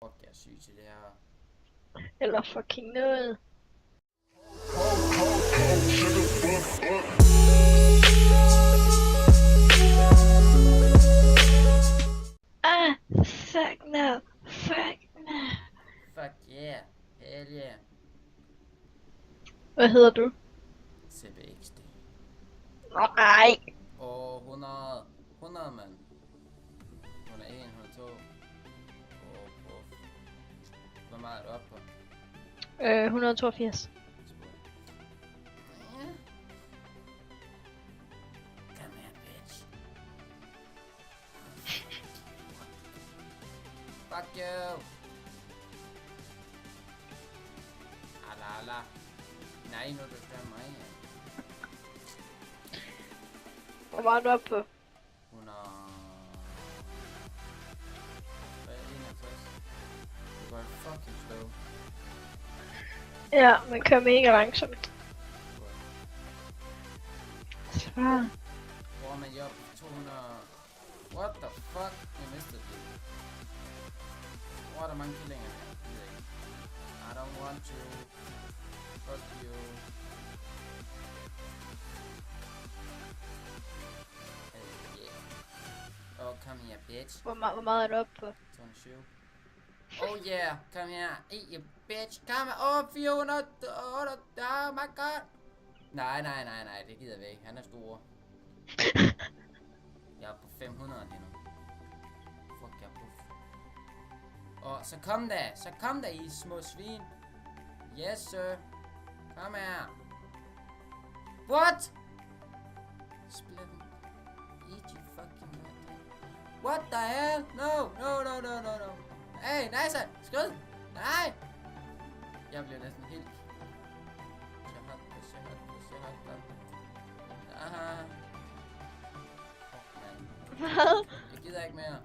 Fuck, jeg er syg til det her. Eller fucking noget. Ah, fuck no. Fuck no. Fuck yeah. Hell yeah. Hvad hedder du? CBXD. Nej. Og 100. 100, mand. 101, 102. Og hvor meget er du oppe på? 182. Come here, bitch. Fuck you. Ala. Nej, nu er du spørger mig. Hvor meget er du oppe på? 100. Hvad er 61? Det går fucking slow. Ja, man kører mega langsomt. Svar. Hvor er man jo oppe på 200? What the fuck? Jeg mistede det. Hvor er der mange killinger? Jeg ved ikke. I don't want to. Fuck you. Hey, yeah. Oh, come here, bitch. Hvor meget er du oppe på? 207. Oh yeah, come here. Eat you, bitch. Come here. Oh, 400. Oh my god. Nej, det gider vi ikke. Han er stor. Jeg er på 500 lige nu. Fuck, jeg er puff. Og så kom da, I små svin. Yes, sir. Kom her. What? Split them. Eat you fucking nut. What the hell? No. Hey, nice. Skud. Nej. Jeg bliver næsten helt... Så hot. Aha. Fuck, man. Hvad? Jeg gider ikke mere.